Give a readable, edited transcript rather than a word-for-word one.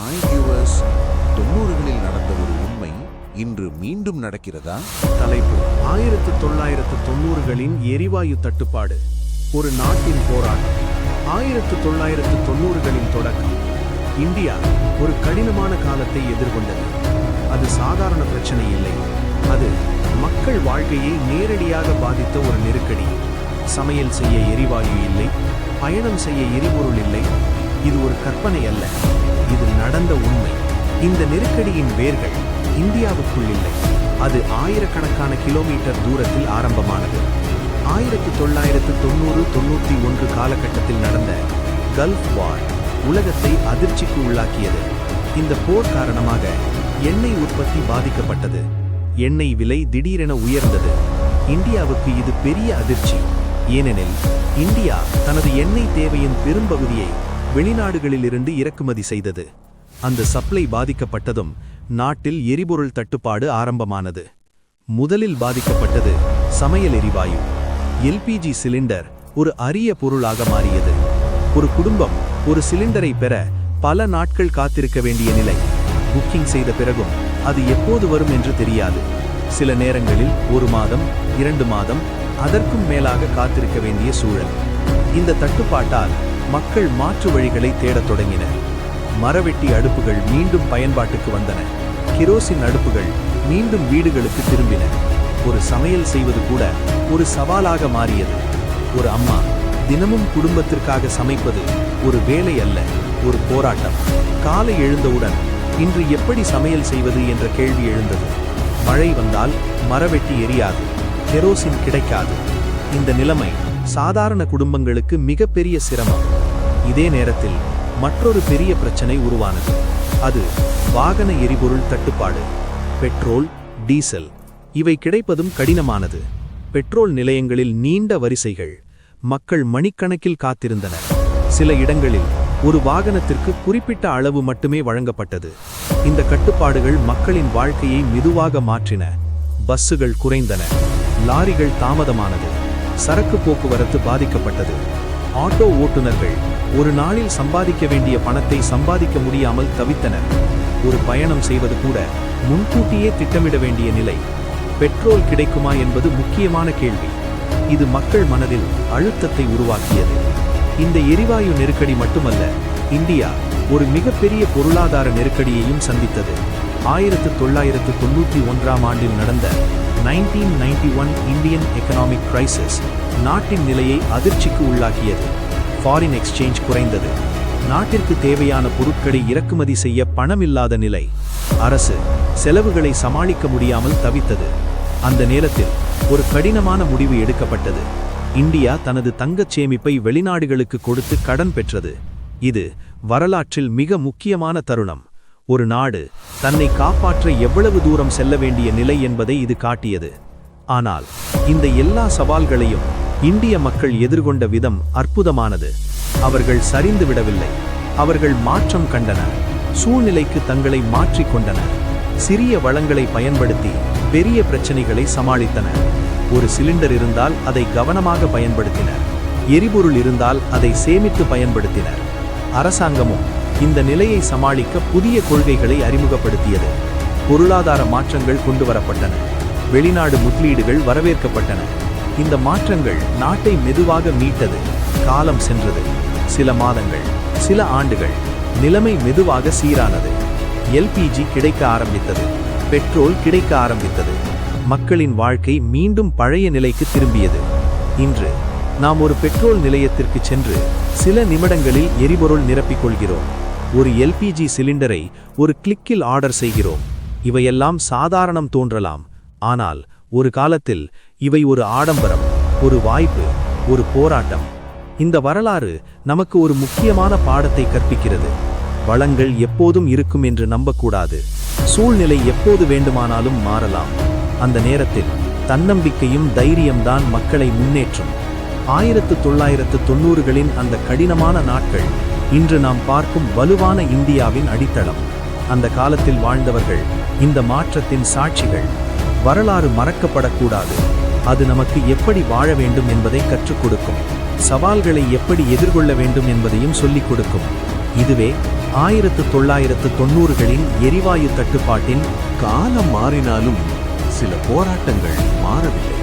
Hi viewers, 90களில் நடந்த ஒரு உண்மை இன்று மீண்டும் நடக்கிறதா? தலைப்பு: 1990களின் எரிவாயு தட்டுப்பாடு, ஒரு நாட்டின் போராட்டம். 1990களின் தொடக்கம். இந்தியா ஒரு கடினமான காலத்தை எதிர்கொண்டது. அது சாதாரண பிரச்சனை இல்லை, அது மக்கள் வாழ்க்கையை நேரடியாக பாதித்த ஒரு நெருக்கடி. சமையல் செய்ய எரிவாயு இல்லை, பயணம் செய்ய எரிபொருள் இல்லை. இது ஒரு கற்பனை அல்ல, இது நடந்த உண்மை. இந்த நெருக்கடியின் வேர்கள் இந்தியாவுக்குள் இல்லை, அது ஆயிரக்கணக்கான கிலோமீட்டர் தூரத்தில் ஆரம்பமானது. 1990-91 காலகட்டத்தில் நடந்த கல்ஃப் வார் உலகத்தை அதிர்ச்சிக்கு உள்ளாக்கியது. இந்த போர் காரணமாக எண்ணெய் உற்பத்தி பாதிக்கப்பட்டது. எண்ணெய் விலை திடீரென உயர்ந்தது. இந்தியாவுக்கு இது பெரிய அதிர்ச்சி, ஏனெனில் இந்தியா தனது எண்ணெய் தேவையின் பெரும்பகுதியை வெளிநாடுகளிலிருந்து இறக்குமதி செய்தது. அந்த சப்ளை பாதிக்கப்பட்டதும் நாட்டில் எரிபொருள் தட்டுப்பாடு ஆரம்பமானது. முதலில் பாதிக்கப்பட்டது சமையல் எரிவாயு. எல்பிஜி சிலிண்டர் ஒரு அரிய பொருளாக மாறியது. ஒரு குடும்பம் ஒரு சிலிண்டரை பெற பல நாட்கள் காத்திருக்க வேண்டிய நிலை. புக்கிங் செய்த பிறகும் அது எப்போது வரும் என்று தெரியாது. சில நேரங்களில் 1 மாதம், 2 மாதம், அதற்கும் மேலாக காத்திருக்க வேண்டிய சூழல். இந்த தட்டுப்பாட்டால் மக்கள் மாற்று வழிகளை தேடத் தொடங்கினர். மரவெட்டி அடுப்புகள் மீண்டும் பயன்பாட்டுக்கு வந்தன. கிரோசின் அடுப்புகள் மீண்டும் வீடுகளுக்கு திரும்பின. ஒரு சமையல் செய்வது கூட ஒரு சவாலாக மாறியது. ஒரு அம்மா தினமும் குடும்பத்திற்காக சமைப்பது ஒரு வேலை அல்ல, ஒரு போராட்டம். காலை எழுந்தவுடன் இன்று எப்படி சமையல் செய்வது என்ற கேள்வி எழுந்தது. மழை வந்தால் மரவெட்டி எரியாது, கெரோசின் கிடைக்காது. இந்த நிலைமை சாதாரண குடும்பங்களுக்கு மிகப்பெரிய சிரமம். இதே நேரத்தில் மற்றொரு பெரிய பிரச்சனை உருவானது. அது வாகன எரிபொருள் தட்டுப்பாடு. பெட்ரோல், டீசல் இவை கிடைப்பதும் கடினமானது. பெட்ரோல் நிலையங்களில் நீண்ட வரிசைகள். மக்கள் மணிக்கணக்கில் காத்திருந்தனர். சில இடங்களில் ஒரு வாகனத்திற்கு குறிப்பிட்ட அளவு மட்டுமே வழங்கப்பட்டது. இந்த கட்டுப்பாடுகள் மக்களின் வாழ்க்கையை மெதுவாக மாற்றின. பஸ்ஸுகள் குறைந்தன, லாரிகள் தாமதமானது, சரக்கு போக்குவரத்து பாதிக்கப்பட்டது. ஆட்டோ ஓட்டுநர்கள் ஒரு நாளில் சம்பாதிக்க வேண்டிய பணத்தை சம்பாதிக்க முடியாமல் தவித்தனர். ஒரு பயணம் செய்வது கூட முன்கூட்டியே திட்டமிட வேண்டிய நிலை. பெட்ரோல் கிடைக்குமா என்பது முக்கியமான கேள்வி. இது மக்கள் மனதில் அழுத்தத்தை உருவாக்கியது. இந்த எரிவாயு நெருக்கடி மட்டுமல்ல, இந்தியா ஒரு மிகப்பெரிய பொருளாதார நெருக்கடியையும் சந்தித்தது. 1991 ஆண்டில் நடந்த 1991 இந்தியன் எக்கனாமிக் கிரைசிஸ் நாட்டின் நிலையை அதிர்ச்சிக்கு உள்ளாக்கியது. ஃபாரின் எக்ஸ்சேஞ்ச் குறைந்தது. நாட்டிற்கு தேவையான பொருட்களை இறக்குமதி செய்ய பணமில்லாத நிலை. அரசு செலவுகளை சமாளிக்க முடியாமல் தவித்தது. அந்த நேரத்தில் ஒரு கடினமான முடிவு எடுக்கப்பட்டது. இந்தியா தனது தங்கச் சேமிப்பை வெளிநாடுகளுக்கு கொடுத்து கடன் பெற்றது. இது வரலாற்றில் மிக முக்கியமான தருணம். ஒரு நாடு தன்னை காப்பாற்ற எவ்வளவு தூரம் செல்ல வேண்டிய நிலை என்பதை இது காட்டியது. ஆனால் இந்த எல்லா சவால்களையும் இந்திய மக்கள் எதிர்கொண்ட விதம் அற்புதமானது. அவர்கள் சரிந்து விடவில்லை, அவர்கள் மாற்றம் கண்டனர். சூழ்நிலைக்கு தங்களை மாற்றிக்கொண்டனர். சிறிய வளங்களை பயன்படுத்தி பெரிய பிரச்சனைகளை சமாளித்தனர். ஒரு சிலிண்டர் இருந்தால் அதை கவனமாக பயன்படுத்தினர். எரிபொருள் இருந்தால் அதை சேமித்து பயன்படுத்தினர். அரசாங்கமும் இந்த நிலையை சமாளிக்க புதிய கொள்கைகளை அறிமுகப்படுத்தியது. பொருளாதார மாற்றங்கள் கொண்டுவரப்பட்டன. வெளிநாடு முதலீடுகள் வரவேற்கப்பட்டன. இந்த மாற்றங்கள் நாட்டை மெதுவாக மீட்டது. காலம் சென்றது. சில மாதங்கள், சில ஆண்டுகள். நிலைமை மெதுவாக சீரானது. எல்பிஜி கிடைக்க ஆரம்பித்தது. பெட்ரோல் கிடைக்க ஆரம்பித்தது. மக்களின் வாழ்க்கை மீண்டும் பழைய நிலைக்கு திரும்பியது. இன்று நாம் ஒரு பெட்ரோல் நிலையத்திற்கு சென்று சில நிமிடங்களில் எரிபொருள் நிரப்பிக்கொள்கிறோம். ஒரு எல்பிஜி சிலிண்டரை ஒரு கிளிக்கில் ஆர்டர் செய்கிறோம். இவையெல்லாம் சாதாரணம் தோன்றலாம், ஆனால் ஒரு காலத்தில் இவை ஒரு ஆடம்பரம், ஒரு வாய்ப்பு, ஒரு போராட்டம். இந்த வரலாறு நமக்கு ஒரு முக்கியமான பாடத்தை கற்பிக்கிறது. வளங்கள் எப்போதும் இருக்கும் என்று நம்பக்கூடாது. சூழ்நிலை எப்போது வேண்டுமானாலும் மாறலாம். அந்த நேரத்தில் தன்னம்பிக்கையும் தைரியம்தான் மக்களை முன்னேற்றும். 1990களின் அந்த கடினமான நாட்கள் இன்று நாம் பார்க்கும் வலுவான இந்தியாவின் அடித்தளம். அந்த காலத்தில் வாழ்ந்தவர்கள் இந்த மாற்றத்தின் சாட்சிகள். வரலாறு மறக்கப்படக்கூடாது. அது நமக்கு எப்படி வாழ வேண்டும் என்பதை கற்றுக் கொடுக்கும். சவால்களை எப்படி எதிர்கொள்ள வேண்டும் என்பதையும் சொல்லிக் கொடுக்கும். இதுவே 1990களின் எரிவாயு தட்டுப்பாட்டின் காலம் மாறினாலும் சில போராட்டங்கள் மாறவில்லை.